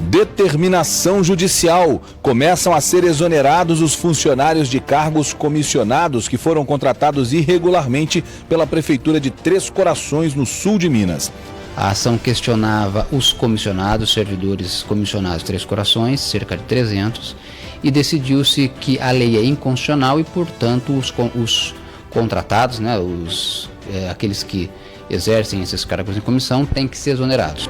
Determinação judicial. Começam a ser exonerados os funcionários de cargos comissionados que foram contratados irregularmente pela Prefeitura de Três Corações, no sul de Minas. A ação questionava os comissionados, servidores comissionados Três Corações, cerca de 300, e decidiu-se que a lei é inconstitucional e, portanto, os contratados, aqueles que exercem esses cargos em comissão, têm que ser exonerados.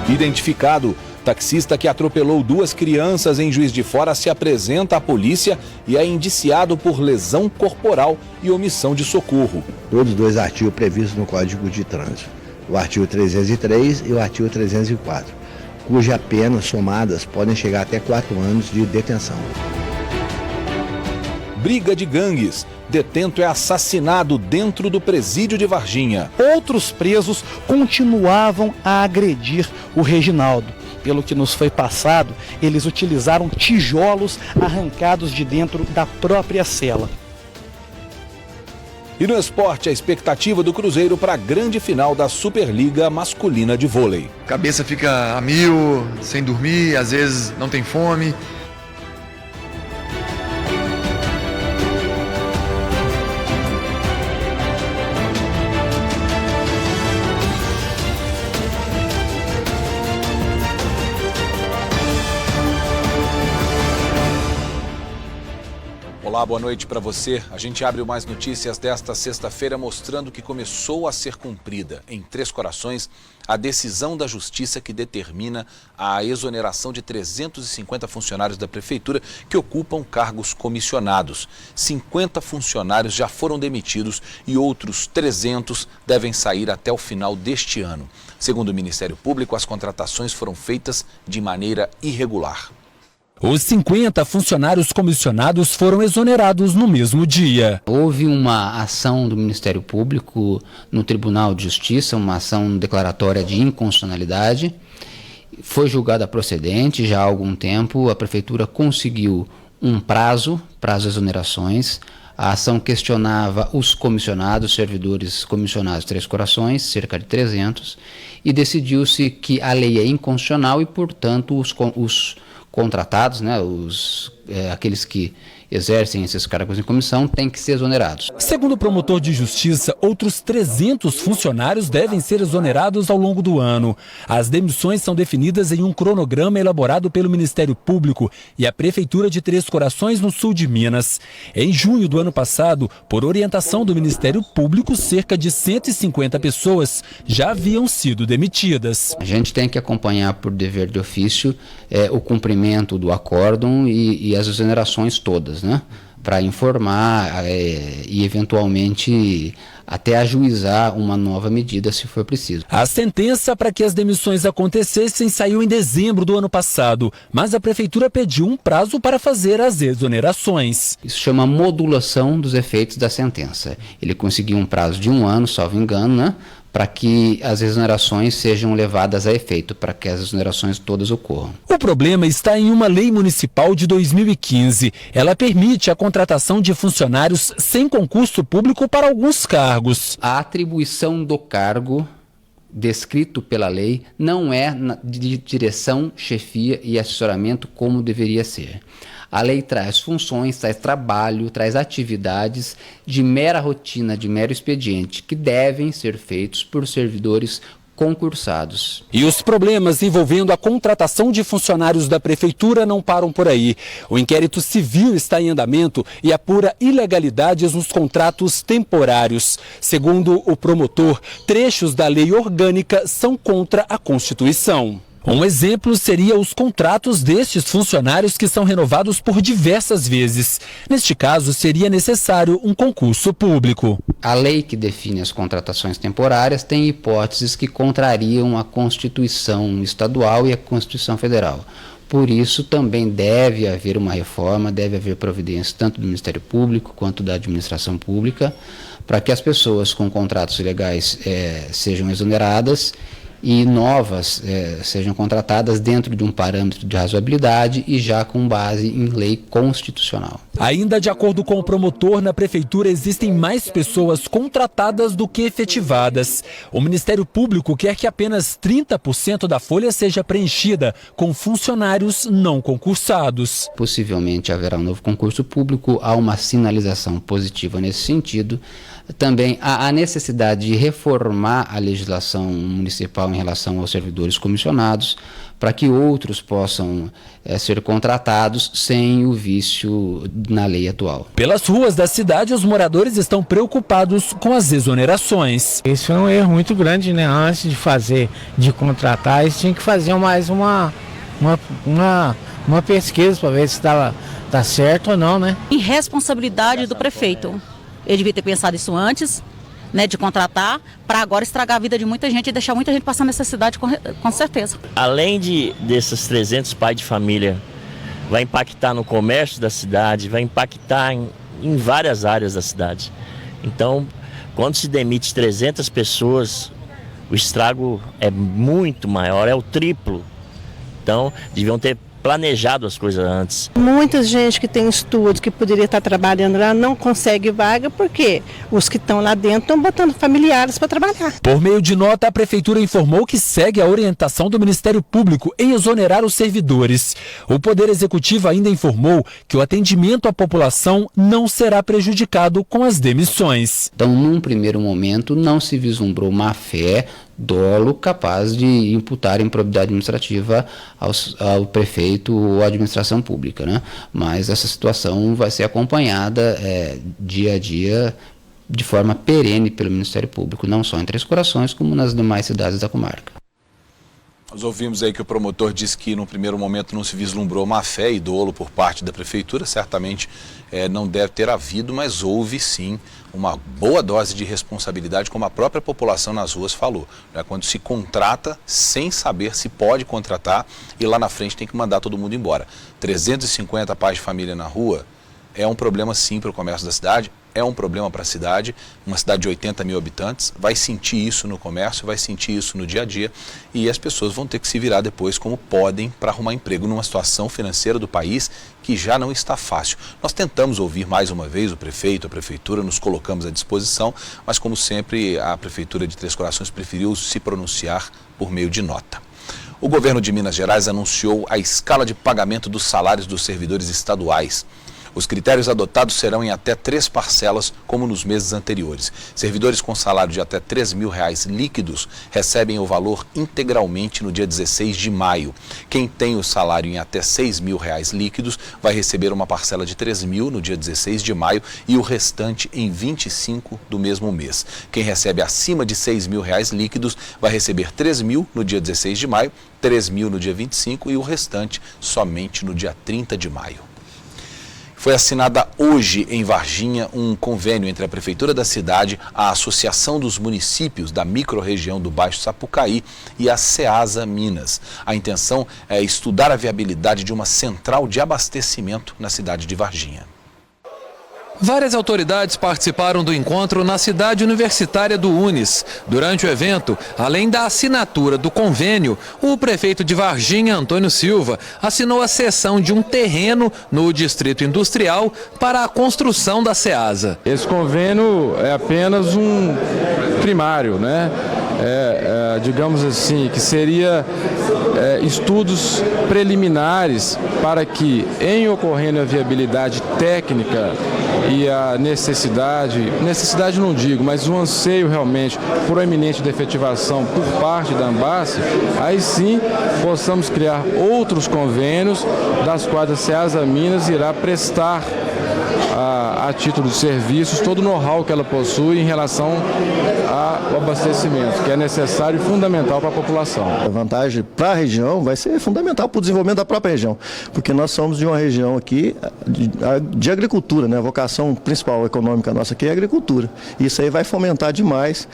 Identificado, taxista que atropelou 2 crianças em Juiz de Fora se apresenta à polícia e é indiciado por lesão corporal e omissão de socorro. Todos 2 artigos previstos no Código de Trânsito, o artigo 303 e o artigo 304, cujas penas somadas podem chegar até 4 anos de detenção. Briga de gangues. Detento é assassinado dentro do presídio de Varginha. Outros presos continuavam a agredir o Reginaldo. Pelo que nos foi passado, eles utilizaram tijolos arrancados de dentro da própria cela. E no esporte, a expectativa do Cruzeiro para a grande final da Superliga Masculina de Vôlei. A cabeça fica a mil, sem dormir, às vezes não tem fome. Olá, boa noite para você. A gente abre o Mais Notícias desta sexta-feira mostrando que começou a ser cumprida em Três Corações a decisão da Justiça que determina a exoneração de 350 funcionários da Prefeitura que ocupam cargos comissionados. 50 funcionários já foram demitidos e outros 300 devem sair até o final deste ano. Segundo o Ministério Público, as contratações foram feitas de maneira irregular. Os 50 funcionários comissionados foram exonerados no mesmo dia. Houve uma ação do Ministério Público no Tribunal de Justiça, uma ação declaratória de inconstitucionalidade. Foi julgada procedente já há algum tempo. A Prefeitura conseguiu um prazo de exonerações. A ação questionava os comissionados, servidores comissionados Três Corações, cerca de 300, e decidiu-se que a lei é inconstitucional e, portanto, os contratados, aqueles que exercem esses cargos em comissão, têm que ser exonerados. Segundo o promotor de justiça, outros 300 funcionários devem ser exonerados ao longo do ano. As demissões são definidas em um cronograma elaborado pelo Ministério Público e a Prefeitura de Três Corações, no sul de Minas. Em junho do ano passado, por orientação do Ministério Público, cerca de 150 pessoas já haviam sido demitidas. A gente tem que acompanhar por dever de ofício o cumprimento do acórdão e as exonerações todas, para informar e eventualmente até ajuizar uma nova medida se for preciso. A sentença para que as demissões acontecessem saiu em dezembro do ano passado, mas a Prefeitura pediu um prazo para fazer as exonerações. Isso chama modulação dos efeitos da sentença. Ele conseguiu um prazo de 1 ano, salvo engano, para que as exonerações sejam levadas a efeito, para que as exonerações todas ocorram. O problema está em uma lei municipal de 2015. Ela permite a contratação de funcionários sem concurso público para alguns cargos. A atribuição do cargo descrito pela lei não é de direção, chefia e assessoramento como deveria ser. A lei traz funções, traz trabalho, traz atividades de mera rotina, de mero expediente, que devem ser feitos por servidores concursados. E os problemas envolvendo a contratação de funcionários da Prefeitura não param por aí. O inquérito civil está em andamento e apura ilegalidades nos contratos temporários. Segundo o promotor, trechos da lei orgânica são contra a Constituição. Um exemplo seria os contratos destes funcionários que são renovados por diversas vezes. Neste caso, seria necessário um concurso público. A lei que define as contratações temporárias tem hipóteses que contrariam a Constituição estadual e a Constituição federal. Por isso, também deve haver uma reforma, deve haver providências tanto do Ministério Público quanto da administração pública, para que as pessoas com contratos ilegais sejam exoneradas e novas sejam contratadas dentro de um parâmetro de razoabilidade e já com base em lei constitucional. Ainda de acordo com o promotor, na prefeitura existem mais pessoas contratadas do que efetivadas. O Ministério Público quer que apenas 30% da folha seja preenchida com funcionários não concursados. Possivelmente haverá um novo concurso público, há uma sinalização positiva nesse sentido. Também há a necessidade de reformar a legislação municipal em relação aos servidores comissionados, para que outros possam ser contratados sem o vício na lei atual. Pelas ruas da cidade, os moradores estão preocupados com as exonerações. Isso é um erro muito grande, né? Antes de contratar, eles tinham que fazer mais uma pesquisa para ver se está certo ou não, né? Irresponsabilidade do prefeito. Ele devia ter pensado isso antes, né, de contratar, para agora estragar a vida de muita gente e deixar muita gente passar necessidade, com certeza. Além desses 300 pais de família, vai impactar no comércio da cidade, vai impactar em várias áreas da cidade. Então, quando se demite 300 pessoas, o estrago é muito maior, é o triplo. Então, deviam ter planejado as coisas antes. Muita gente que tem estudos, que poderia estar trabalhando lá, não consegue vaga porque os que estão lá dentro estão botando familiares para trabalhar. Por meio de nota, a Prefeitura informou que segue a orientação do Ministério Público em exonerar os servidores. O Poder Executivo ainda informou que o atendimento à população não será prejudicado com as demissões. Então, num primeiro momento, não se vislumbrou má-fé, dolo capaz de imputar improbidade administrativa ao prefeito ou à administração pública, né? Mas essa situação vai ser acompanhada dia a dia de forma perene pelo Ministério Público, não só em Três Corações, como nas demais cidades da comarca. Nós ouvimos aí que o promotor disse que no primeiro momento não se vislumbrou má-fé e dolo por parte da prefeitura, certamente não deve ter havido, mas houve sim uma boa dose de responsabilidade, como a própria população nas ruas falou, né? Quando se contrata sem saber se pode contratar e lá na frente tem que mandar todo mundo embora. 350 pais de família na rua é um problema sim para o comércio da cidade, é um problema para a cidade, uma cidade de 80 mil habitantes, vai sentir isso no comércio, vai sentir isso no dia a dia e as pessoas vão ter que se virar depois como podem para arrumar emprego numa situação financeira do país que já não está fácil. Nós tentamos ouvir mais uma vez o prefeito, a prefeitura, nos colocamos à disposição, mas como sempre a Prefeitura de Três Corações preferiu se pronunciar por meio de nota. O governo de Minas Gerais anunciou a escala de pagamento dos salários dos servidores estaduais. Os critérios adotados serão em até 3 parcelas, como nos meses anteriores. Servidores com salário de até R$ 3.000 líquidos recebem o valor integralmente no dia 16 de maio. Quem tem o salário em até R$ 6.000 líquidos vai receber uma parcela de R$ 3.000 no dia 16 de maio e o restante em 25 do mesmo mês. Quem recebe acima de R$ 6.000 líquidos vai receber R$ 3.000 no dia 16 de maio, R$ 3.000 no dia 25 e o restante somente no dia 30 de maio. Foi assinada hoje em Varginha um convênio entre a Prefeitura da cidade, a Associação dos Municípios da Microrregião do Baixo Sapucaí e a Ceasa Minas. A intenção é estudar a viabilidade de uma central de abastecimento na cidade de Varginha. Várias autoridades participaram do encontro na cidade universitária do Unis. Durante o evento, além da assinatura do convênio, o prefeito de Varginha, Antônio Silva, assinou a cessão de um terreno no distrito industrial para a construção da Ceasa. Esse convênio é apenas um primário, né? Digamos assim, que seria estudos preliminares para que, em ocorrendo a viabilidade técnica e a necessidade não digo, mas o anseio realmente proeminente de efetivação por parte da Ambace, aí sim possamos criar outros convênios das quais a Ceasa Minas irá prestar a título de serviços todo o know-how que ela possui em relação ao abastecimento, que é necessário e fundamental para a população. A vantagem para a região vai ser fundamental para o desenvolvimento da própria região, porque nós somos de uma região aqui de agricultura, né? A vocação principal econômica nossa aqui é a agricultura. Isso aí vai fomentar demais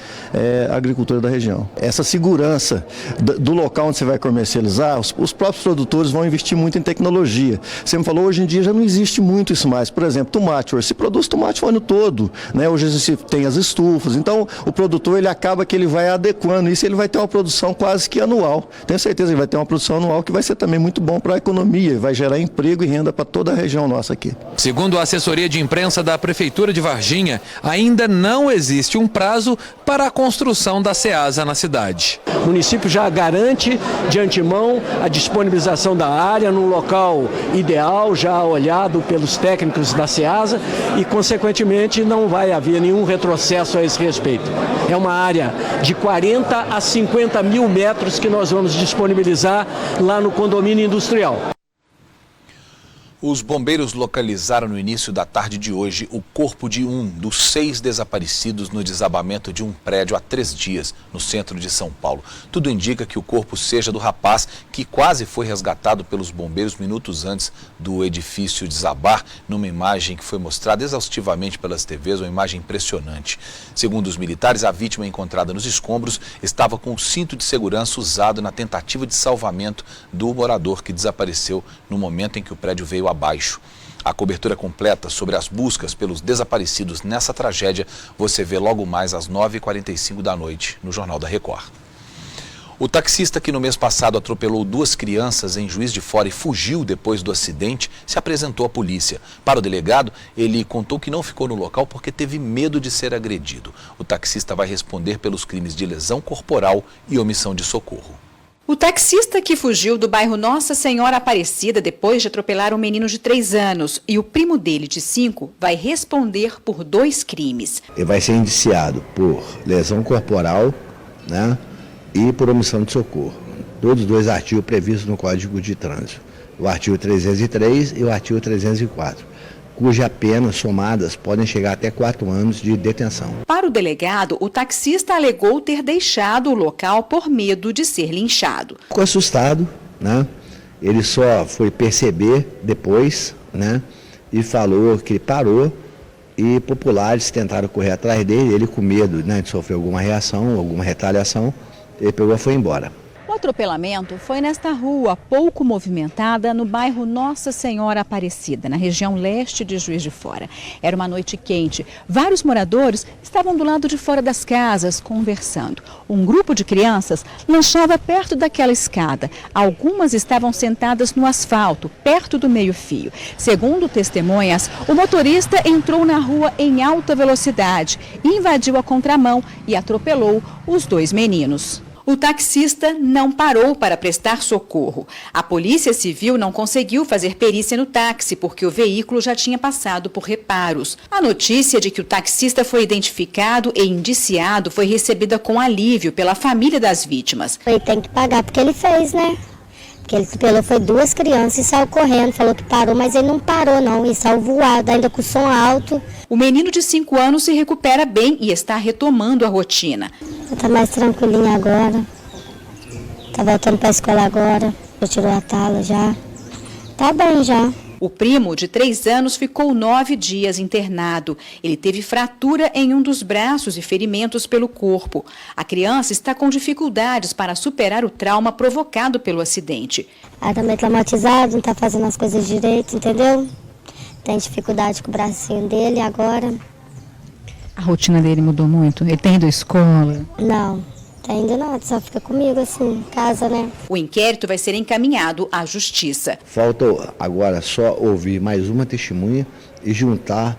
a agricultura da região. Essa segurança do local onde você vai comercializar, os próprios produtores vão investir muito em tecnologia. Você me falou, hoje em dia já não existe muito isso mais. Por exemplo, tomate. tomate, hoje se produz tomate o ano todo, né? Hoje se tem as estufas, então o produtor ele acaba que ele vai adequando isso, ele vai ter uma produção quase que anual. Tenho certeza que vai ter uma produção anual que vai ser também muito bom para a economia, vai gerar emprego e renda para toda a região nossa aqui. Segundo a assessoria de imprensa da Prefeitura de Varginha, ainda não existe um prazo para a construção da Ceasa na cidade. O município já garante de antemão a disponibilização da área num local ideal, já olhado pelos técnicos da Ceasa e, consequentemente, não vai haver nenhum retrocesso a esse respeito. É uma área de 40 a 50 mil metros que nós vamos disponibilizar lá no condomínio industrial. Os bombeiros localizaram no início da tarde de hoje o corpo de um dos 6 desaparecidos no desabamento de um prédio há 3 dias, no centro de São Paulo. Tudo indica que o corpo seja do rapaz que quase foi resgatado pelos bombeiros minutos antes do edifício desabar, numa imagem que foi mostrada exaustivamente pelas TVs, uma imagem impressionante. Segundo os militares, a vítima encontrada nos escombros estava com o cinto de segurança usado na tentativa de salvamento do morador que desapareceu no momento em que o prédio veio abaixo. A cobertura completa sobre as buscas pelos desaparecidos nessa tragédia você vê logo mais às 9h45 da noite no Jornal da Record. O taxista que no mês passado atropelou 2 crianças em Juiz de Fora e fugiu depois do acidente se apresentou à polícia. Para o delegado, ele contou que não ficou no local porque teve medo de ser agredido. O taxista vai responder pelos crimes de lesão corporal e omissão de socorro. O taxista que fugiu do bairro Nossa Senhora Aparecida depois de atropelar um menino de 3 anos e o primo dele de 5 vai responder por 2 crimes. Ele vai ser indiciado por lesão corporal, né, e por omissão de socorro. Todos os 2 artigos previstos no Código de Trânsito. O artigo 303 e o artigo 304. Cuja pena somadas podem chegar até 4 anos de detenção. Para o delegado, o taxista alegou ter deixado o local por medo de ser linchado. Ficou assustado, né? Ele só foi perceber depois, né? E falou que parou e populares tentaram correr atrás dele, ele com medo, né, de sofrer alguma reação, alguma retaliação, ele pegou e foi embora. O atropelamento foi nesta rua pouco movimentada no bairro Nossa Senhora Aparecida, na região leste de Juiz de Fora. Era uma noite quente. Vários moradores estavam do lado de fora das casas conversando. Um grupo de crianças lanchava perto daquela escada. Algumas estavam sentadas no asfalto, perto do meio-fio. Segundo testemunhas, o motorista entrou na rua em alta velocidade, invadiu a contramão e atropelou os 2 meninos. O taxista não parou para prestar socorro. A Polícia Civil não conseguiu fazer perícia no táxi porque o veículo já tinha passado por reparos. A notícia de que o taxista foi identificado e indiciado foi recebida com alívio pela família das vítimas. Ele tem que pagar porque ele fez, né? Porque ele atropelou, foi 2 crianças e saiu correndo, falou que parou, mas ele não parou não, ele saiu voado, ainda com som alto. O menino de 5 anos se recupera bem e está retomando a rotina. Está mais tranquilinho agora, está voltando para a escola agora, já tirou a tala já, está bem já. O primo, de 3 anos, ficou 9 dias internado. Ele teve fratura em um dos braços e ferimentos pelo corpo. A criança está com dificuldades para superar o trauma provocado pelo acidente. Está meio traumatizado, não está fazendo as coisas direito, entendeu? Tem dificuldade com o bracinho dele agora. A rotina dele mudou muito? Ele tem ido à escola? Não. Ainda não, só fica comigo assim, em casa, né? O inquérito vai ser encaminhado à Justiça. Falta agora só ouvir mais uma testemunha e juntar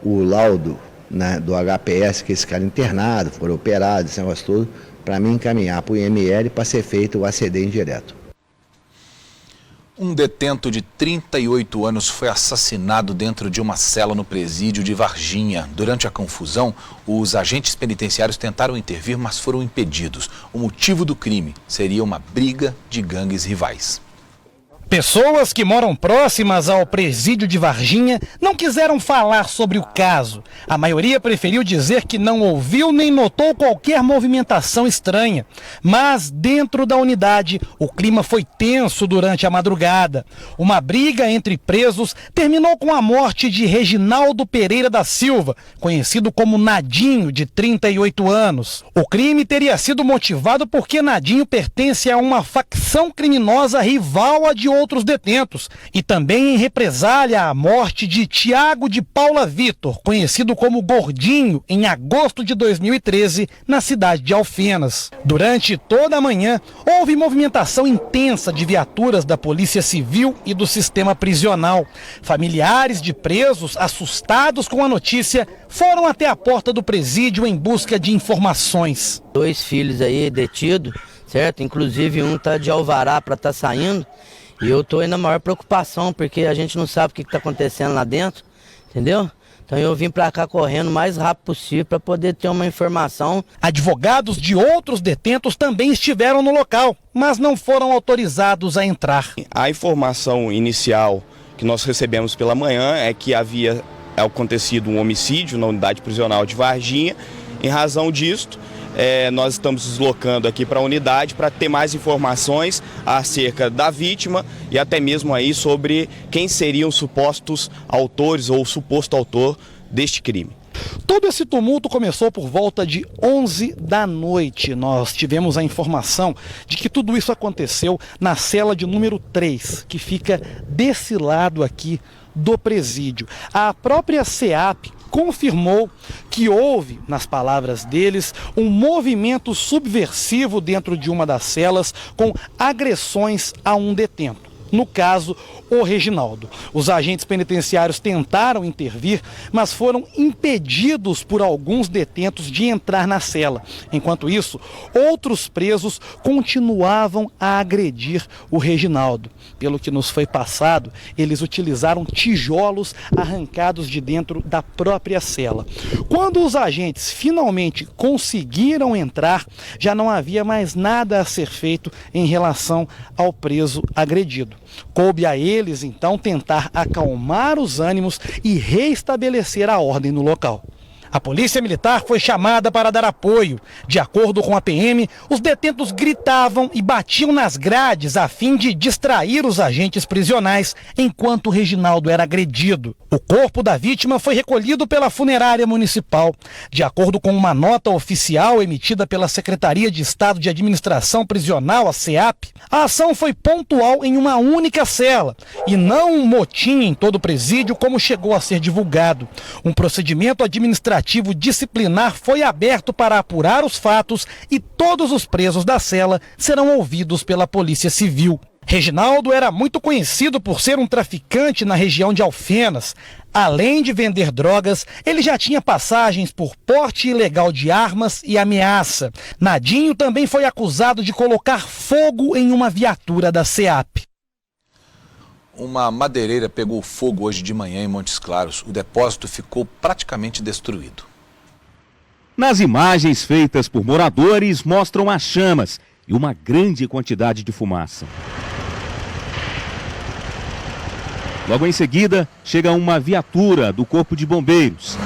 o laudo, né, do HPS, que esse cara internado, foram operados, esse negócio todo, para mim encaminhar para o IML para ser feito o ACD indireto. Um detento de 38 anos foi assassinado dentro de uma cela no presídio de Varginha. Durante a confusão, os agentes penitenciários tentaram intervir, mas foram impedidos. O motivo do crime seria uma briga de gangues rivais. Pessoas que moram próximas ao presídio de Varginha não quiseram falar sobre o caso. A maioria preferiu dizer que não ouviu nem notou qualquer movimentação estranha. Mas dentro da unidade, o clima foi tenso durante a madrugada. Uma briga entre presos terminou com a morte de Reginaldo Pereira da Silva, conhecido como Nadinho, de 38 anos. O crime teria sido motivado porque Nadinho pertence a uma facção criminosa rival a de outros detentos e também em represália à morte de Tiago de Paula Vitor, conhecido como Gordinho, em agosto de 2013, na cidade de Alfenas. Durante toda a manhã, houve movimentação intensa de viaturas da Polícia Civil e do sistema prisional. Familiares de presos, assustados com a notícia, foram até a porta do presídio em busca de informações. 2 filhos aí detidos, certo? Inclusive um tá de alvará para estar saindo. E eu tô aí na maior preocupação, porque a gente não sabe o que tá acontecendo lá dentro, entendeu? Então eu vim para cá correndo o mais rápido possível para poder ter uma informação. Advogados de outros detentos também estiveram no local, mas não foram autorizados a entrar. A informação inicial que nós recebemos pela manhã é que havia acontecido um homicídio na unidade prisional de Varginha. Em razão disto, nós estamos deslocando aqui para a unidade para ter mais informações acerca da vítima e até mesmo aí sobre quem seriam os supostos autores ou o suposto autor deste crime. Todo esse tumulto começou por volta de 11 da noite. Nós tivemos a informação de que tudo isso aconteceu na cela de número 3, que fica desse lado aqui do presídio. A própria SEAP confirmou que houve, nas palavras deles, um movimento subversivo dentro de uma das celas com agressões a um detento. No caso, o Reginaldo. Os agentes penitenciários tentaram intervir, mas foram impedidos por alguns detentos de entrar na cela. Enquanto isso, outros presos continuavam a agredir o Reginaldo. Pelo que nos foi passado, eles utilizaram tijolos arrancados de dentro da própria cela. Quando os agentes finalmente conseguiram entrar, já não havia mais nada a ser feito em relação ao preso agredido. Coube a eles, então, tentar acalmar os ânimos e reestabelecer a ordem no local. A polícia militar foi chamada para dar apoio. De acordo com a PM, os detentos gritavam e batiam nas grades a fim de distrair os agentes prisionais enquanto o Reginaldo era agredido. O corpo da vítima foi recolhido pela funerária municipal. De acordo com uma nota oficial emitida pela Secretaria de Estado de Administração Prisional, a SEAP, a ação foi pontual em uma única cela e não um motim em todo o presídio como chegou a ser divulgado. Um procedimento administrativo disciplinar foi aberto para apurar os fatos e todos os presos da cela serão ouvidos pela Polícia Civil. Reginaldo era muito conhecido por ser um traficante na região de Alfenas. Além de vender drogas, ele já tinha passagens por porte ilegal de armas e ameaça. Nadinho também foi acusado de colocar fogo em uma viatura da SEAP. Uma madeireira pegou fogo hoje de manhã em Montes Claros. O depósito ficou praticamente destruído. Nas imagens feitas por moradores, mostram as chamas e uma grande quantidade de fumaça. Logo em seguida, chega uma viatura do Corpo de Bombeiros.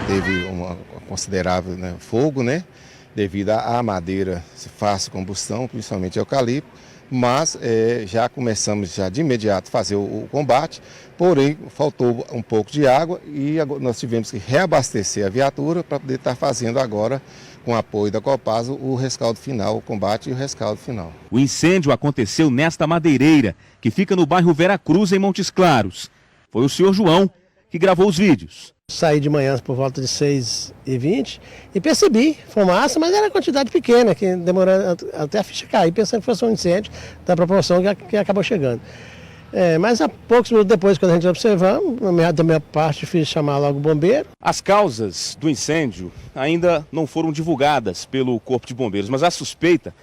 Teve uma considerável fogo, devido à madeira se fácil combustão, principalmente eucalipto, mas já começamos de imediato a fazer o combate, porém faltou um pouco de água e nós tivemos que reabastecer a viatura para poder estar fazendo agora, com o apoio da Copasa, o rescaldo final, o combate e o rescaldo final. O incêndio aconteceu nesta madeireira, que fica no bairro Vera Cruz, em Montes Claros. Foi o senhor João que gravou os vídeos. Saí de manhã por volta de 6h20 e percebi fumaça, mas era quantidade pequena, que demorou até a ficha cair, pensando que fosse um incêndio da proporção que acabou chegando. Mas há poucos minutos depois, quando a gente observamos, da minha parte fiz chamar logo o bombeiro. As causas do incêndio ainda não foram divulgadas pelo Corpo de Bombeiros, mas a suspeita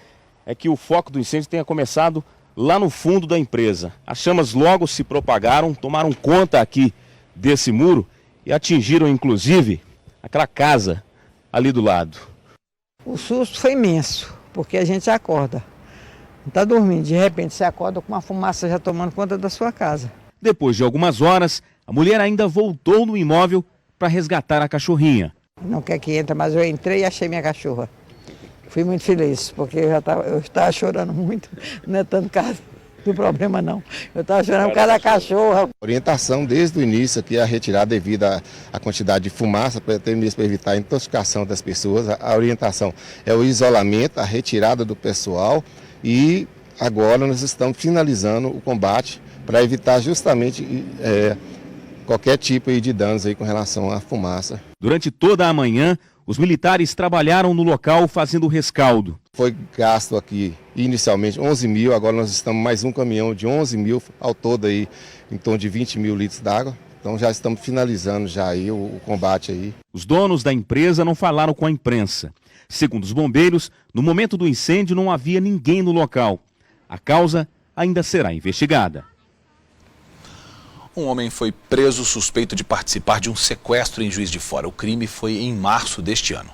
é que o foco do incêndio tenha começado lá no fundo da empresa. As chamas logo se propagaram, tomaram conta aqui desse muro e atingiram inclusive aquela casa ali do lado. O susto foi imenso, porque a gente acorda, está dormindo, de repente você acorda com uma fumaça já tomando conta da sua casa. Depois de algumas horas, a mulher ainda voltou no imóvel para resgatar a cachorrinha. Não quer que entre, mas eu entrei e achei minha cachorra. Fui muito feliz, porque eu estava chorando muito, não é tanto caso. Não tem problema não. Eu estava chorando por causa da cachorra. Orientação desde o início aqui a retirar devido à quantidade de fumaça, até mesmo para evitar a intoxicação das pessoas. A orientação é o isolamento, a retirada do pessoal e agora nós estamos finalizando o combate para evitar justamente qualquer tipo de danos aí com relação à fumaça. Durante toda a manhã, os militares trabalharam no local fazendo o rescaldo. Foi gasto aqui inicialmente 11 mil, agora nós estamos mais um caminhão de 11 mil, ao todo aí em torno de 20 mil litros d'água. Então já estamos finalizando já aí o combate aí. Os donos da empresa não falaram com a imprensa. Segundo os bombeiros, no momento do incêndio não havia ninguém no local. A causa ainda será investigada. Um homem foi preso suspeito de participar de um sequestro em Juiz de Fora. O crime foi em março deste ano.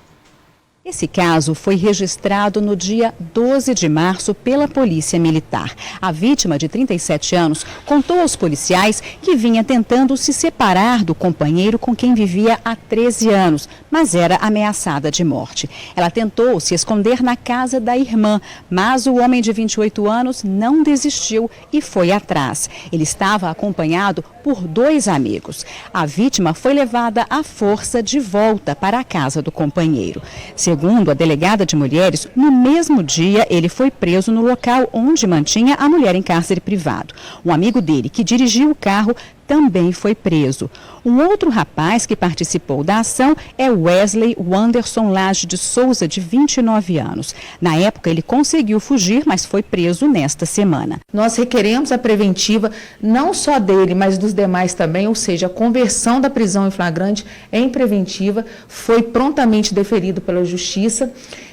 Esse caso foi registrado no dia 12 de março pela Polícia Militar. A vítima, de 37 anos, contou aos policiais que vinha tentando se separar do companheiro com quem vivia há 13 anos, mas era ameaçada de morte. Ela tentou se esconder na casa da irmã, mas o homem de 28 anos não desistiu e foi atrás. Ele estava acompanhado por 2 amigos. A vítima foi levada à força de volta para a casa do companheiro. Segundo a delegada de mulheres, no mesmo dia ele foi preso no local onde mantinha a mulher em cárcere privado. Um amigo dele, que dirigia o carro, também foi preso. Um outro rapaz que participou da ação é Wesley Wanderson Lage de Souza, de 29 anos. Na época, ele conseguiu fugir, mas foi preso nesta semana. Nós requeremos a preventiva, não só dele, mas dos demais também, ou seja, a conversão da prisão em flagrante em preventiva foi prontamente deferido pela Justiça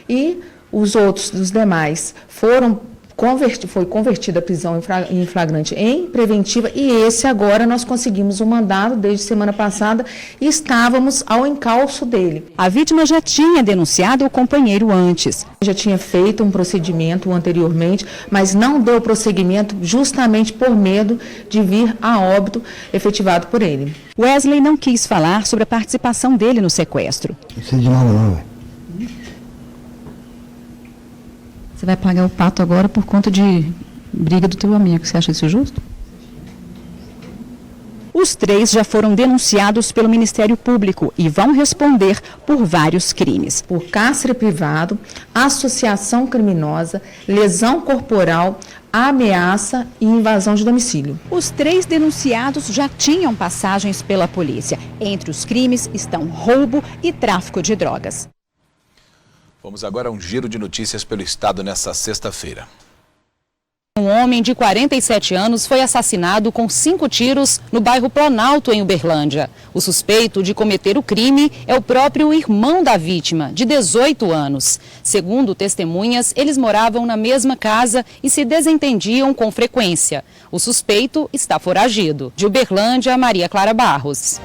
e os outros dos demais foi convertida a prisão em flagrante em preventiva e esse agora nós conseguimos um mandado desde semana passada e estávamos ao encalço dele. A vítima já tinha denunciado o companheiro antes. Já tinha feito um procedimento anteriormente, mas não deu prosseguimento justamente por medo de vir a óbito efetivado por ele. Wesley não quis falar sobre a participação dele no sequestro. Não sei de nada não, velho. Você vai pagar o pato agora por conta de briga do teu amigo. Você acha isso justo? Os 3 já foram denunciados pelo Ministério Público e vão responder por vários crimes. Por cárcere privado, associação criminosa, lesão corporal, ameaça e invasão de domicílio. Os 3 denunciados já tinham passagens pela polícia. Entre os crimes estão roubo e tráfico de drogas. Vamos agora a um giro de notícias pelo estado nesta sexta-feira. Um homem de 47 anos foi assassinado com 5 tiros no bairro Planalto, em Uberlândia. O suspeito de cometer o crime é o próprio irmão da vítima, de 18 anos. Segundo testemunhas, eles moravam na mesma casa e se desentendiam com frequência. O suspeito está foragido. De Uberlândia, Maria Clara Barros.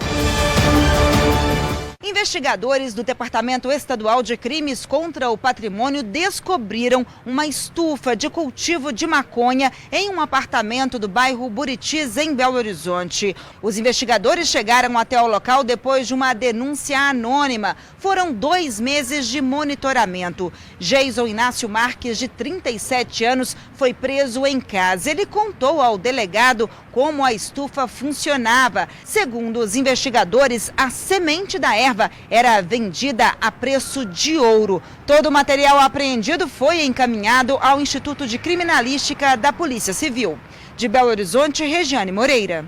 Investigadores do Departamento Estadual de Crimes contra o Patrimônio descobriram uma estufa de cultivo de maconha em um apartamento do bairro Buritis, em Belo Horizonte. Os investigadores chegaram até o local depois de uma denúncia anônima. Foram 2 meses de monitoramento. Geison Inácio Marques, de 37 anos, foi preso em casa. Ele contou ao delegado como a estufa funcionava. Segundo os investigadores, a semente da erva era vendida a preço de ouro. Todo o material apreendido foi encaminhado ao Instituto de Criminalística da Polícia Civil. De Belo Horizonte, Regiane Moreira.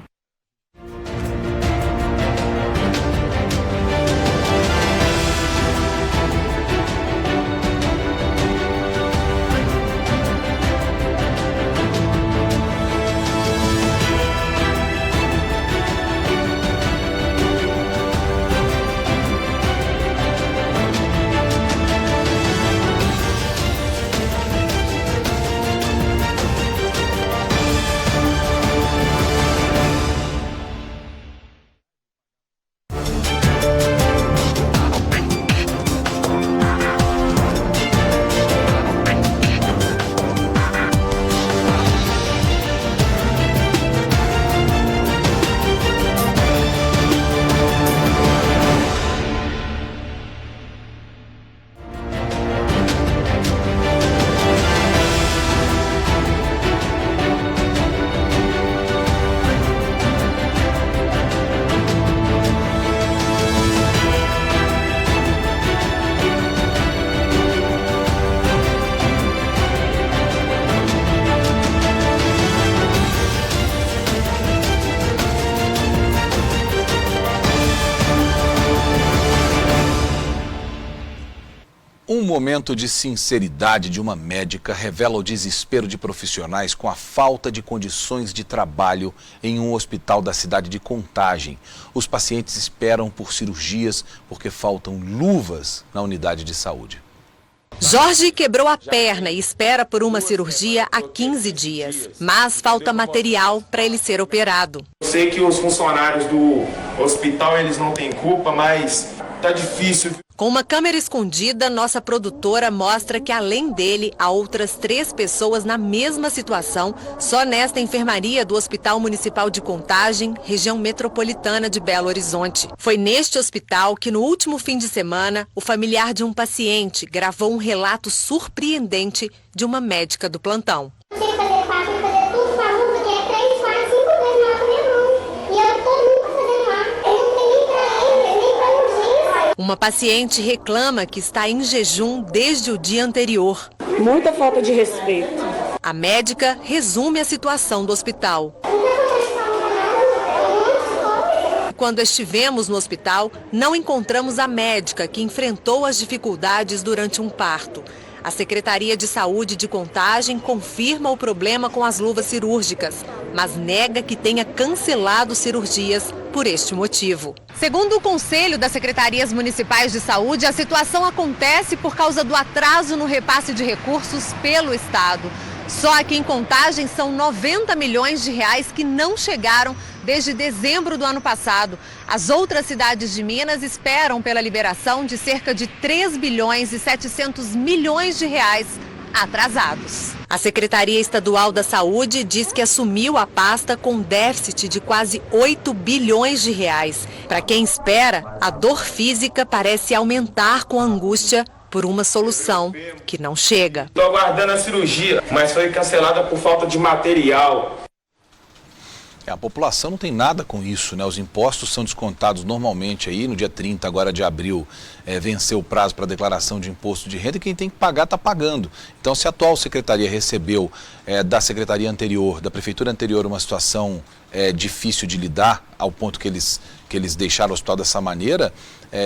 momento de sinceridade de uma médica revela o desespero de profissionais com a falta de condições de trabalho em um hospital da cidade de Contagem. Os pacientes esperam por cirurgias porque faltam luvas na unidade de saúde. Jorge quebrou a perna e espera por uma cirurgia há 15 dias, mas falta material para ele ser operado. Sei que os funcionários do hospital eles não têm culpa, mas tá difícil. Com uma câmera escondida, nossa produtora mostra que além dele, há outras 3 pessoas na mesma situação, só nesta enfermaria do Hospital Municipal de Contagem, região metropolitana de Belo Horizonte. Foi neste hospital que no último fim de semana, o familiar de um paciente gravou um relato surpreendente de uma médica do plantão. Uma paciente reclama que está em jejum desde o dia anterior. Muita falta de respeito. A médica resume a situação do hospital. Quando estivemos no hospital, não encontramos a médica que enfrentou as dificuldades durante um parto. A Secretaria de Saúde de Contagem confirma o problema com as luvas cirúrgicas, mas nega que tenha cancelado cirurgias por este motivo. Segundo o Conselho das Secretarias Municipais de Saúde, a situação acontece por causa do atraso no repasse de recursos pelo Estado. Só aqui em Contagem são 90 milhões de reais que não chegaram desde dezembro do ano passado. As outras cidades de Minas esperam pela liberação de cerca de 3 bilhões e 700 milhões de reais atrasados. A Secretaria Estadual da Saúde diz que assumiu a pasta com déficit de quase 8 bilhões de reais. Para quem espera, a dor física parece aumentar com a angústia por uma solução que não chega. Estou aguardando a cirurgia, mas foi cancelada por falta de material. A população não tem nada com isso, né? Os impostos são descontados normalmente aí no dia 30 agora de abril, venceu o prazo para declaração de imposto de renda e quem tem que pagar está pagando. Então, se a atual secretaria recebeu da secretaria anterior, da prefeitura anterior, uma situação difícil de lidar, ao ponto que eles deixaram o hospital dessa maneira,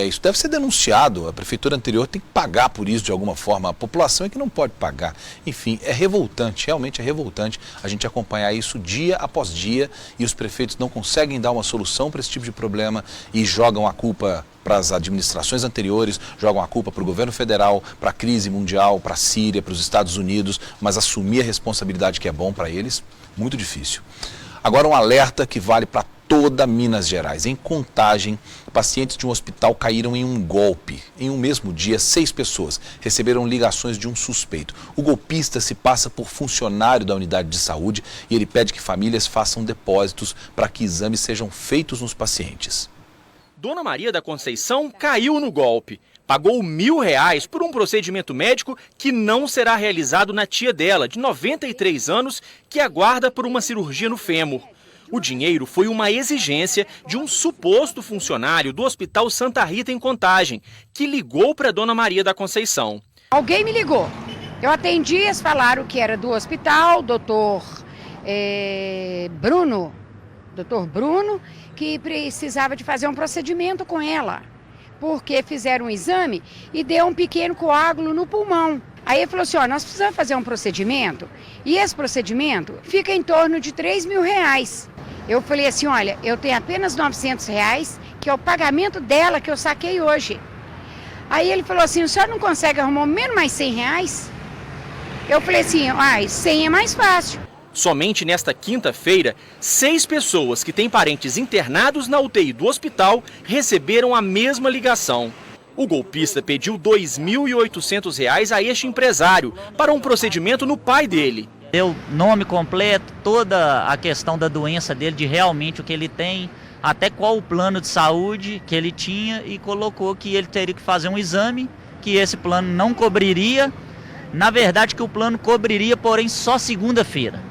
isso deve ser denunciado. A prefeitura anterior tem que pagar por isso de alguma forma. A população é que não pode pagar. Enfim, é revoltante, realmente é revoltante a gente acompanhar isso dia após dia e os prefeitos não conseguem dar uma solução para esse tipo de problema e jogam a culpa para as administrações anteriores, jogam a culpa para o governo federal, para a crise mundial, para a Síria, para os Estados Unidos, mas assumir a responsabilidade que é bom para eles, muito difícil. Agora um alerta que vale para toda Minas Gerais. Em Contagem, pacientes de um hospital caíram em um golpe. Em um mesmo dia, 6 pessoas receberam ligações de um suspeito. O golpista se passa por funcionário da unidade de saúde e ele pede que famílias façam depósitos para que exames sejam feitos nos pacientes. Dona Maria da Conceição caiu no golpe. Pagou R$1.000 por um procedimento médico que não será realizado na tia dela, de 93 anos, que aguarda por uma cirurgia no fêmur. O dinheiro foi uma exigência de um suposto funcionário do Hospital Santa Rita, em Contagem, que ligou para Dona Maria da Conceição. Alguém me ligou. Eu atendi, eles falaram que era do hospital, doutor Bruno, que precisava de fazer um procedimento com ela, porque fizeram um exame e deu um pequeno coágulo no pulmão. Aí ele falou assim, ó, nós precisamos fazer um procedimento e esse procedimento fica em torno de R$3.000. Eu falei assim, olha, eu tenho apenas R$900, que é o pagamento dela que eu saquei hoje. Aí ele falou assim, o senhor não consegue arrumar menos mais R$100? Eu falei assim, 100 é mais fácil. Somente nesta quinta-feira, 6 pessoas que têm parentes internados na UTI do hospital receberam a mesma ligação. O golpista pediu R$2.800 a este empresário para um procedimento no pai dele. Deu nome completo, toda a questão da doença dele, de realmente o que ele tem, até qual o plano de saúde que ele tinha e colocou que ele teria que fazer um exame, que esse plano não cobriria. Na verdade, que o plano cobriria, porém, só segunda-feira.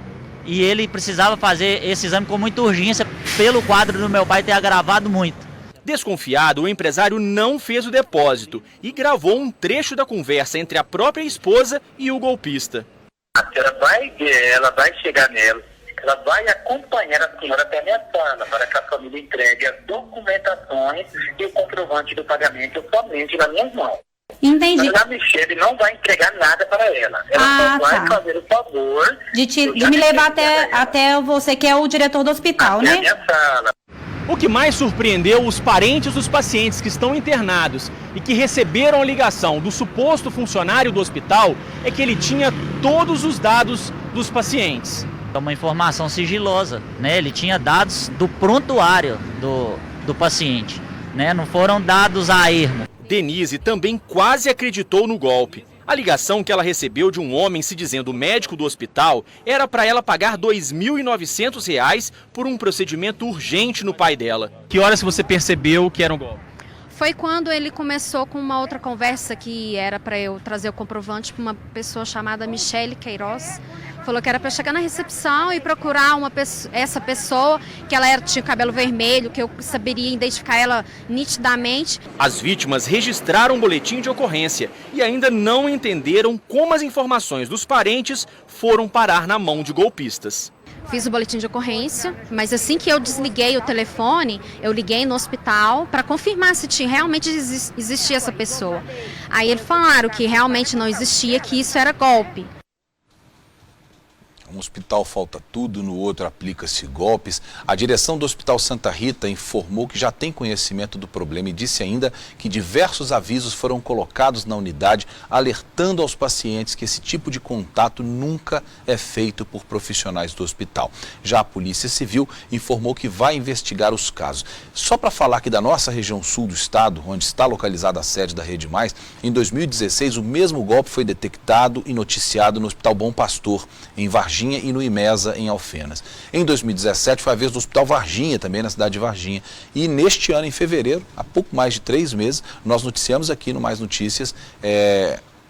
E ele precisava fazer esse exame com muita urgência, pelo quadro do meu pai ter agravado muito. Desconfiado, o empresário não fez o depósito e gravou um trecho da conversa entre a própria esposa e o golpista. Ela vai chegar nela, ela vai acompanhar a senhora até a minha sala para que a família entregue as documentações e o comprovante do pagamento somente nas minhas mãos. Entendi. Mas a Michele não vai entregar nada para ela. Ela só vai fazer o favor de me levar até você, que é o diretor do hospital, né? minha sala. O que mais surpreendeu os parentes dos pacientes que estão internados e que receberam a ligação do suposto funcionário do hospital é que ele tinha todos os dados dos pacientes. É uma informação sigilosa, né? Ele tinha dados do prontuário do paciente, né? Não foram dados a ermo. Denise também quase acreditou no golpe. A ligação que ela recebeu de um homem se dizendo médico do hospital era para ela pagar R$ 2.900 por um procedimento urgente no pai dela. Que horas você percebeu que era um golpe? Foi quando ele começou com uma outra conversa que era para eu trazer o comprovante para uma pessoa chamada Michele Queiroz. Falou que era para chegar na recepção e procurar essa pessoa, que ela tinha cabelo vermelho, que eu saberia identificar ela nitidamente. As vítimas registraram um boletim de ocorrência e ainda não entenderam como as informações dos parentes foram parar na mão de golpistas. Fiz o boletim de ocorrência, mas assim que eu desliguei o telefone, eu liguei no hospital para confirmar se realmente existia essa pessoa. Aí eles falaram que realmente não existia, que isso era golpe. Um hospital falta tudo, no outro aplica-se golpes. A direção do Hospital Santa Rita informou que já tem conhecimento do problema e disse ainda que diversos avisos foram colocados na unidade, alertando aos pacientes que esse tipo de contato nunca é feito por profissionais do hospital. Já a Polícia Civil informou que vai investigar os casos. Só para falar aqui da nossa região sul do estado, onde está localizada a sede da Rede Mais, em 2016 o mesmo golpe foi detectado e noticiado no Hospital Bom Pastor, em Varginha, e no Imesa, em Alfenas. Em 2017 foi a vez do Hospital Varginha, também na cidade de Varginha. E neste ano, em fevereiro, há pouco mais de 3 meses, nós noticiamos aqui no Mais Notícias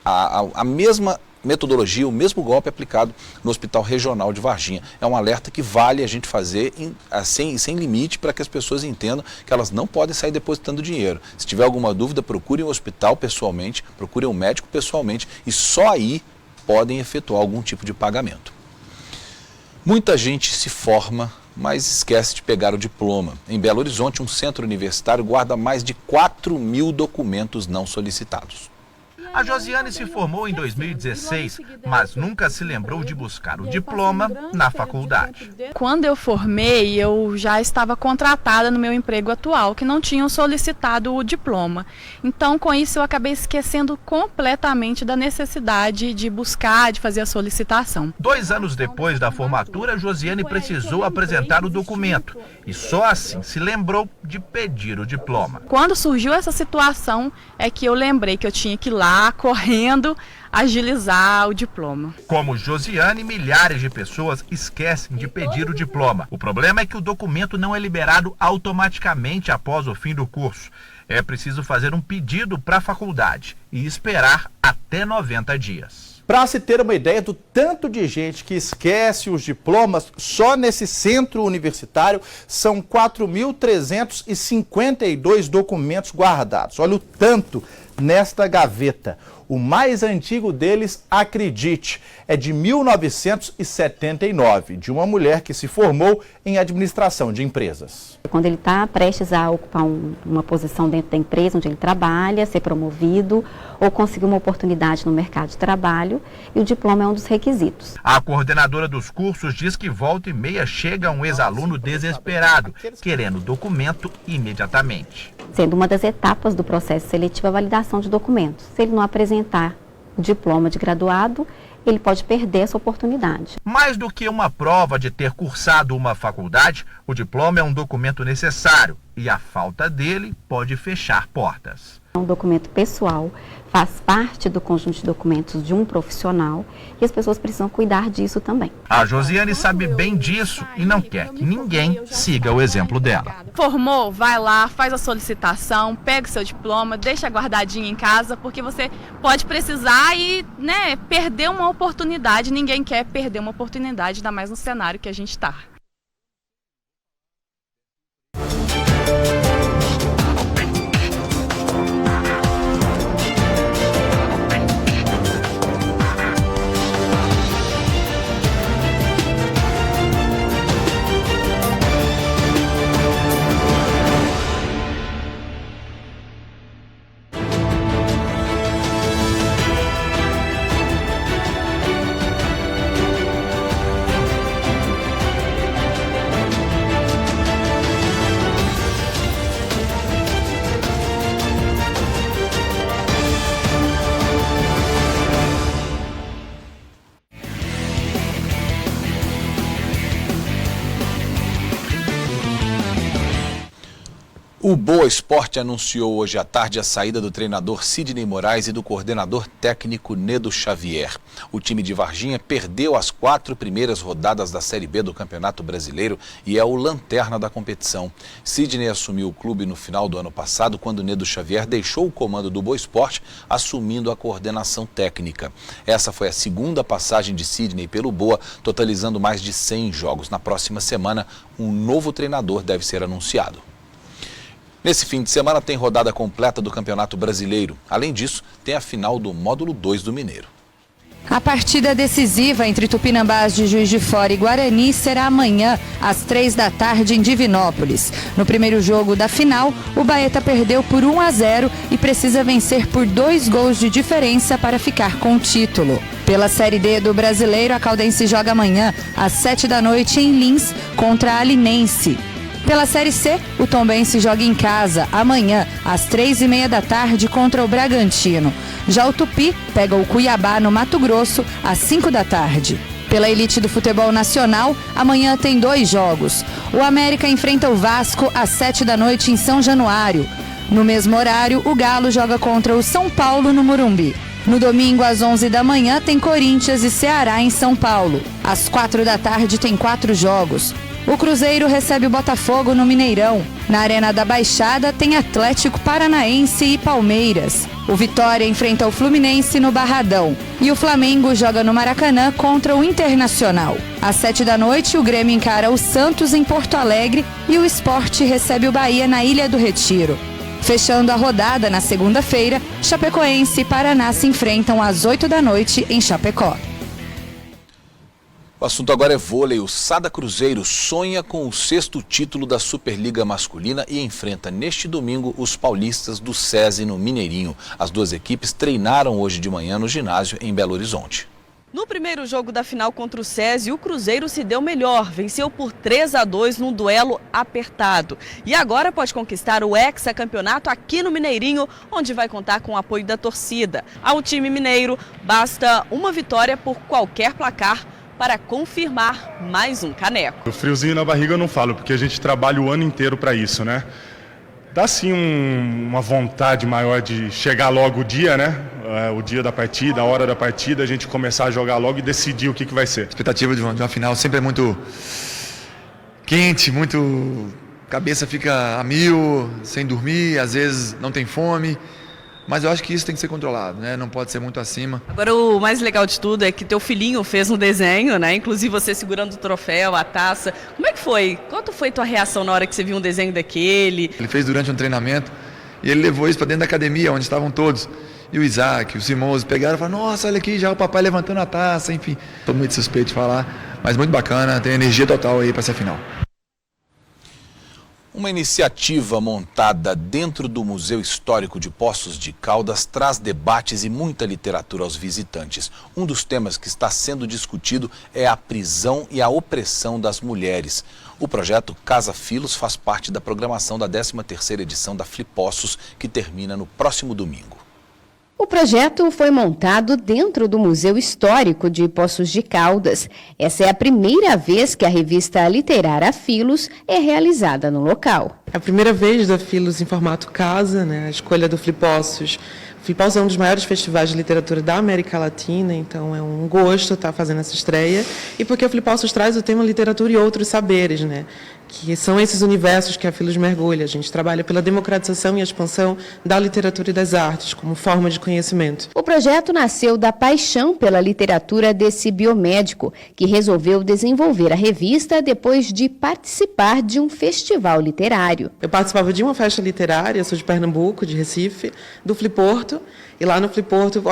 a mesma metodologia, o mesmo golpe aplicado no Hospital Regional de Varginha. É um alerta que vale a gente fazer sem limite, para que as pessoas entendam que elas não podem sair depositando dinheiro. Se tiver alguma dúvida, procurem o hospital pessoalmente, procurem o médico pessoalmente e só aí podem efetuar algum tipo de pagamento. Muita gente se forma, mas esquece de pegar o diploma. Em Belo Horizonte, um centro universitário guarda mais de 4.000 documentos não solicitados. A Josiane se formou em 2016, mas nunca se lembrou de buscar o diploma na faculdade. Quando eu formei, eu já estava contratada no meu emprego atual, que não tinham solicitado o diploma. Então, com isso, eu acabei esquecendo completamente da necessidade de buscar, de fazer a solicitação. 2 anos depois da formatura, Josiane precisou apresentar o documento e só assim se lembrou de pedir o diploma. Quando surgiu essa situação, é que eu lembrei que eu tinha que ir lá, correndo, agilizar o diploma. Como Josiane, milhares de pessoas esquecem de pedir o diploma. O problema é que o documento não é liberado automaticamente após o fim do curso. É preciso fazer um pedido para a faculdade e esperar até 90 dias. Para se ter uma ideia do tanto de gente que esquece os diplomas, só nesse centro universitário são 4.352 documentos guardados. Olha o tanto nesta gaveta. O mais antigo deles, acredite, é de 1979, de uma mulher que se formou em administração de empresas. Quando ele está prestes a ocupar uma posição dentro da empresa onde ele trabalha, ser promovido ou conseguir uma oportunidade no mercado de trabalho, e o diploma é um dos requisitos. A coordenadora dos cursos diz que volta e meia chega um ex-aluno desesperado, querendo o documento imediatamente. Sendo uma das etapas do processo seletivo a validação de documentos. Se ele não apresentar o diploma de graduado, ele pode perder essa oportunidade. Mais do que uma prova de ter cursado uma faculdade, o diploma é um documento necessário e a falta dele pode fechar portas. É um documento pessoal, faz parte do conjunto de documentos de um profissional e as pessoas precisam cuidar disso também. A Josiane sabe bem disso e não quer que ninguém siga o exemplo dela. Formou? Vai lá, faz a solicitação, pega o seu diploma, deixa guardadinho em casa, porque você pode precisar e perder uma oportunidade. Ninguém quer perder uma oportunidade, ainda mais no cenário que a gente está. O Boa Esporte anunciou hoje à tarde a saída do treinador Sidney Moraes e do coordenador técnico Nedo Xavier. O time de Varginha perdeu as 4 primeiras rodadas da Série B do Campeonato Brasileiro e é o lanterna da competição. Sidney assumiu o clube no final do ano passado, quando Nedo Xavier deixou o comando do Boa Esporte, assumindo a coordenação técnica. Essa foi a segunda passagem de Sidney pelo Boa, totalizando mais de 100 jogos. Na próxima semana, um novo treinador deve ser anunciado. Nesse fim de semana tem rodada completa do Campeonato Brasileiro. Além disso, tem a final do Módulo 2 do Mineiro. A partida decisiva entre Tupinambás de Juiz de Fora e Guarani será amanhã, às 3 da tarde, em Divinópolis. No primeiro jogo da final, o Baeta perdeu por 1-0 e precisa vencer por 2 gols de diferença para ficar com o título. Pela Série D do Brasileiro, a Caldense joga amanhã, às 7 da noite, em Lins, contra a Linense. Pela Série C, o Tombense joga em casa, amanhã, às 3h30 da tarde, contra o Bragantino. Já o Tupi pega o Cuiabá, no Mato Grosso, às 5 da tarde. Pela elite do futebol nacional, amanhã tem 2 jogos. O América enfrenta o Vasco, às 7 da noite, em São Januário. No mesmo horário, o Galo joga contra o São Paulo, no Morumbi. No domingo, às 11 da manhã, tem Corinthians e Ceará, em São Paulo. Às 4 da tarde, tem 4 jogos. O Cruzeiro recebe o Botafogo no Mineirão. Na Arena da Baixada tem Atlético Paranaense e Palmeiras. O Vitória enfrenta o Fluminense no Barradão. E o Flamengo joga no Maracanã contra o Internacional. Às 7 da noite, o Grêmio encara o Santos em Porto Alegre e o Sport recebe o Bahia na Ilha do Retiro. Fechando a rodada na segunda-feira, Chapecoense e Paraná se enfrentam às 8 da noite em Chapecó. O assunto agora é vôlei. O Sada Cruzeiro sonha com o 6º título da Superliga Masculina e enfrenta neste domingo os paulistas do SESI no Mineirinho. As duas equipes treinaram hoje de manhã no ginásio em Belo Horizonte. No primeiro jogo da final contra o SESI, o Cruzeiro se deu melhor, venceu por 3-2 num duelo apertado. E agora pode conquistar o hexacampeonato aqui no Mineirinho, onde vai contar com o apoio da torcida. Ao time mineiro, basta uma vitória por qualquer placar para confirmar mais um caneco. O friozinho na barriga eu não falo, porque a gente trabalha o ano inteiro para isso, né? Dá sim uma vontade maior de chegar logo o dia, né? O dia da partida, a hora da partida, a gente começar a jogar logo e decidir o que vai ser. A expectativa de uma final sempre é muito quente, muito... cabeça fica a mil, sem dormir, às vezes não tem fome. Mas eu acho que isso tem que ser controlado, né? Não pode ser muito acima. Agora o mais legal de tudo é que teu filhinho fez um desenho, né? Inclusive você segurando o troféu, a taça. Como é que foi? Qual foi tua reação na hora que você viu um desenho daquele? Ele fez durante um treinamento e ele levou isso para dentro da academia, onde estavam todos. E o Isaac, o Simões pegaram e falaram, nossa, olha aqui, já o papai levantando a taça, enfim. Estou muito suspeito de falar, mas muito bacana, tem energia total aí para essa final. Uma iniciativa montada dentro do Museu Histórico de Poços de Caldas traz debates e muita literatura aos visitantes. Um dos temas que está sendo discutido é a prisão e a opressão das mulheres. O projeto Casa Filos faz parte da programação da 13ª edição da Flipossos, que termina no próximo domingo. O projeto foi montado dentro do Museu Histórico de Poços de Caldas. Essa é a primeira vez que a revista literária Filos é realizada no local. É a primeira vez da Filos em formato casa, né? A escolha do Flipossos. O Flipossos é um dos maiores festivais de literatura da América Latina, então é um gosto estar fazendo essa estreia. E porque o Flipossos traz o tema literatura e outros saberes, né? Que são esses universos que a Filos mergulha. A gente trabalha pela democratização e expansão da literatura e das artes como forma de conhecimento. O projeto nasceu da paixão pela literatura desse biomédico, que resolveu desenvolver a revista depois de participar de um festival literário. Eu participava de uma festa literária, sou de Pernambuco, de Recife, do Fliporto. E lá no Fliporto,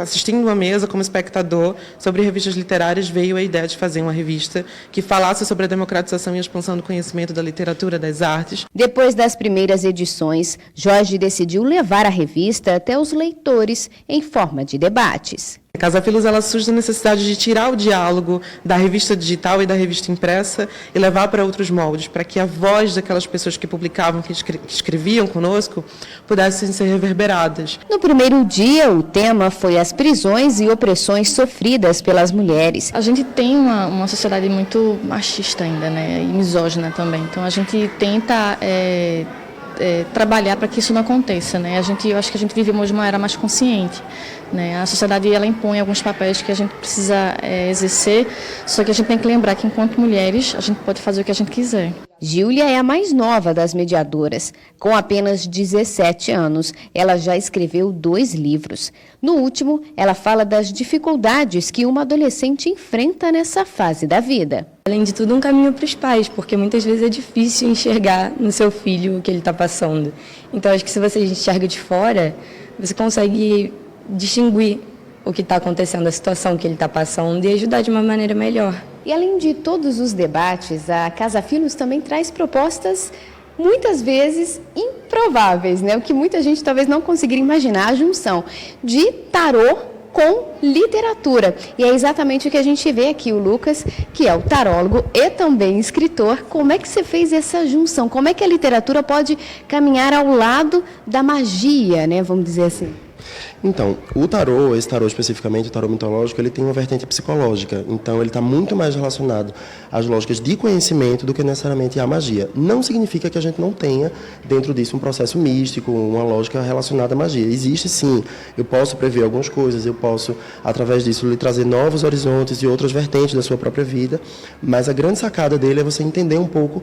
assistindo uma mesa como espectador sobre revistas literárias, veio a ideia de fazer uma revista que falasse sobre a democratização e a expansão do conhecimento da literatura, das artes. Depois das primeiras edições, Jorge decidiu levar a revista até os leitores em forma de debates. A Casa Filos, ela surge da necessidade de tirar o diálogo da revista digital e da revista impressa e levar para outros moldes, para que a voz daquelas pessoas que publicavam, que escreviam conosco, pudessem ser reverberadas. No primeiro dia, o tema foi as prisões e opressões sofridas pelas mulheres. A gente tem uma sociedade muito machista ainda, né, e misógina também. Então a gente tenta trabalhar para que isso não aconteça, né? Eu acho que a gente vive hoje uma era mais consciente, né? A sociedade, ela impõe alguns papéis que a gente precisa exercer, só que a gente tem que lembrar que enquanto mulheres a gente pode fazer o que a gente quiser. Júlia é a mais nova das mediadoras. Com apenas 17 anos, ela já escreveu 2 livros. No último, ela fala das dificuldades que uma adolescente enfrenta nessa fase da vida. Além de tudo, um caminho para os pais, porque muitas vezes é difícil enxergar no seu filho o que ele está passando. Então, acho que se você enxerga de fora, você consegue distinguir o que está acontecendo, a situação que ele está passando e ajudar de uma maneira melhor. E além de todos os debates, a Casa Filos também traz propostas muitas vezes improváveis, né? O que muita gente talvez não conseguiria imaginar, a junção de tarô com literatura. E é exatamente o que a gente vê aqui, o Lucas, que é o tarólogo e também escritor. Como é que você fez essa junção? Como é que a literatura pode caminhar ao lado da magia, né? Vamos dizer assim. Então, o tarô, esse tarô especificamente, o tarô mitológico, ele tem uma vertente psicológica. Então, ele está muito mais relacionado às lógicas de conhecimento do que necessariamente à magia. Não significa que a gente não tenha dentro disso um processo místico, uma lógica relacionada à magia. Existe sim, eu posso prever algumas coisas, eu posso, através disso, lhe trazer novos horizontes e outras vertentes da sua própria vida, mas a grande sacada dele é você entender um pouco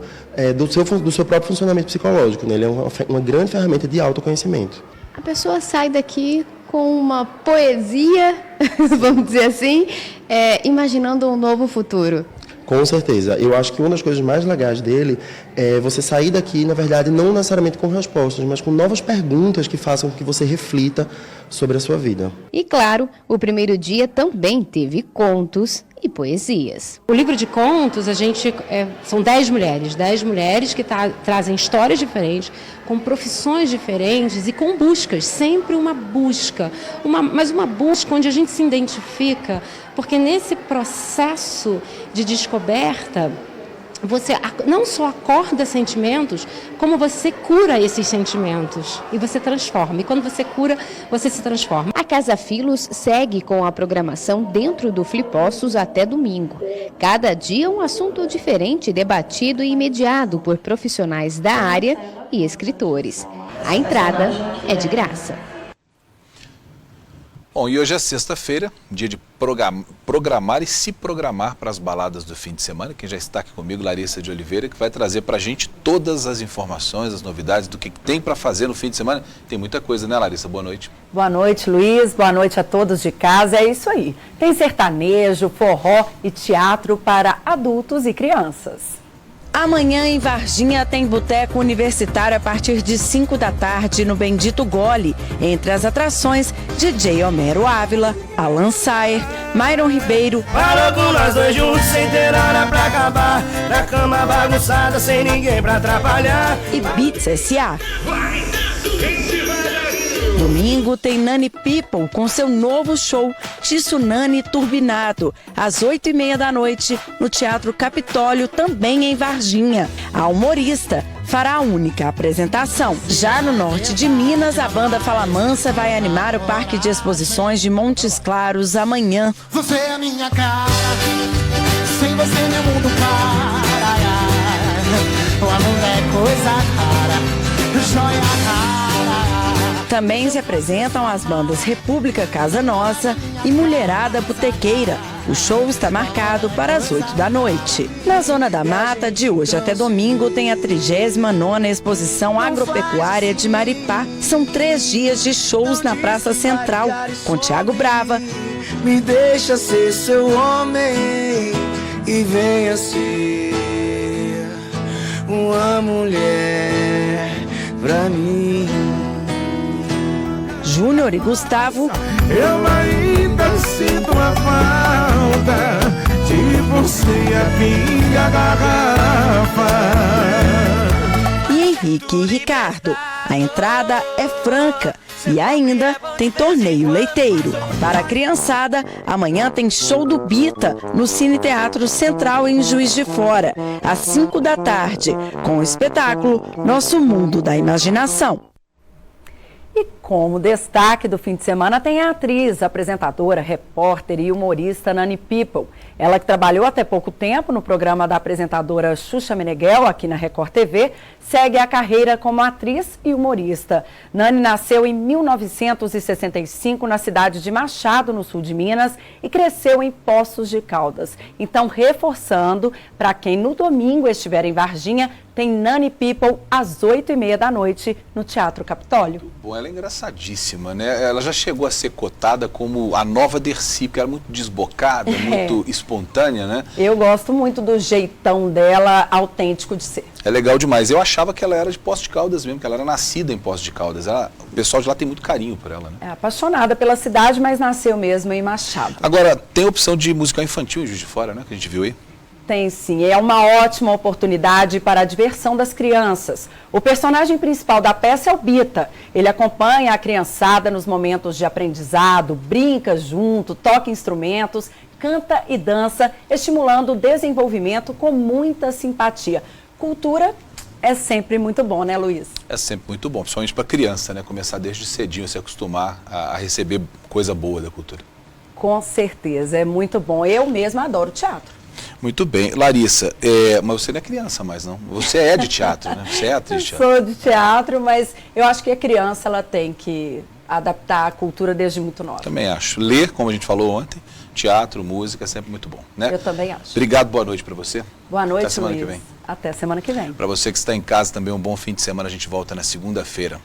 do seu próprio funcionamento psicológico, né? Ele é uma grande ferramenta de autoconhecimento. A pessoa sai daqui com uma poesia, vamos dizer assim, imaginando um novo futuro. Com certeza. Eu acho que uma das coisas mais legais dele é você sair daqui, na verdade, não necessariamente com respostas, mas com novas perguntas que façam com que você reflita sobre a sua vida. E claro, o primeiro dia também teve contos e poesias. O livro de contos, são 10 mulheres que trazem histórias diferentes, com profissões diferentes e com buscas, sempre uma busca, mas uma busca onde a gente se identifica, porque nesse processo de descoberta, você não só acorda sentimentos, como você cura esses sentimentos e você transforma. E quando você cura, você se transforma. A Casa Filos segue com a programação dentro do Flipossos até domingo. Cada dia um assunto diferente, debatido e mediado por profissionais da área e escritores. A entrada é de graça. Bom, e hoje é sexta-feira, dia de programar e se programar para as baladas do fim de semana. Quem já está aqui comigo, Larissa de Oliveira, que vai trazer para a gente todas as informações, as novidades do que tem para fazer no fim de semana. Tem muita coisa, né, Larissa? Boa noite. Boa noite, Luiz. Boa noite a todos de casa. É isso aí. Tem sertanejo, forró e teatro para adultos e crianças. Amanhã em Varginha tem boteco universitário a partir de 5 da tarde no Bendito Gole. Entre as atrações, DJ Homero Ávila, Alan Sayer, Myron Ribeiro. Falou nós dois juntos sem ter hora pra acabar, na cama bagunçada sem ninguém pra atrapalhar. E Beats S.A. Domingo tem Nani People com seu novo show Tsunami Turbinado, às 8h30 da noite, no Teatro Capitólio, também em Varginha. A humorista fará a única apresentação. Já no norte de Minas, a banda Fala Mansa vai animar o Parque de Exposições de Montes Claros amanhã. Você é a minha cara, sem você meu mundo para. O amor é coisa rara, joia rara. Também se apresentam as bandas República Casa Nossa e Mulherada Botequeira. O show está marcado para as 8 da noite. Na Zona da Mata, de hoje até domingo, tem a 39ª Exposição Agropecuária de Maripá. São 3 dias de shows na Praça Central, com Thiago Brava. Me deixa ser seu homem e venha ser uma mulher pra mim. Júnior e Gustavo. Eu ainda sinto a falta de você aqui a garrafa. E Henrique e Ricardo. A entrada é franca e ainda tem torneio leiteiro. Para a criançada, amanhã tem show do Bita no Cine Teatro Central em Juiz de Fora, às 5 da tarde, com o espetáculo Nosso Mundo da Imaginação. E Como destaque do fim de semana tem a atriz, apresentadora, repórter e humorista Nani People. Ela que trabalhou até pouco tempo no programa da apresentadora Xuxa Meneghel, aqui na Record TV, segue a carreira como atriz e humorista. Nani nasceu em 1965 na cidade de Machado, no sul de Minas, e cresceu em Poços de Caldas. Então, reforçando, para quem no domingo estiver em Varginha, tem Nani People às 8h30 da noite no Teatro Capitólio. Bom, ela é engraçadíssima, né? Ela já chegou a ser cotada como a nova Dercy, porque ela é muito desbocada, muito espontânea, né? Eu gosto muito do jeitão dela, autêntico de ser. É legal demais. Eu achava que ela era de Poços de Caldas mesmo, que ela era nascida em Poços de Caldas. O pessoal de lá tem muito carinho por ela, né? É apaixonada pela cidade, mas nasceu mesmo em Machado. Agora, tem a opção de musical infantil em Juiz de Fora, né? Que a gente viu aí. Tem sim, é uma ótima oportunidade para a diversão das crianças. O personagem principal da peça é o Bita. Ele acompanha a criançada nos momentos de aprendizado, brinca junto, toca instrumentos, canta e dança, estimulando o desenvolvimento com muita simpatia. Cultura é sempre muito bom, né, Luiz? É sempre muito bom, principalmente para criança, né? Começar desde cedinho, se acostumar a receber coisa boa da cultura. Com certeza, é muito bom. Eu mesma adoro teatro. Muito bem. Larissa, mas você não é criança mais, não? Você é de teatro, né? Você é atriz de teatro. Sou de teatro, mas eu acho que a criança ela tem que adaptar a cultura desde muito nova. Também acho. Ler, como a gente falou ontem, teatro, música, é sempre muito bom, né? Eu também acho. Obrigado, boa noite para você. Boa noite, Até semana Luiz. que vem. Até semana que vem. Para você que está em casa também, um bom fim de semana. A gente volta na segunda-feira.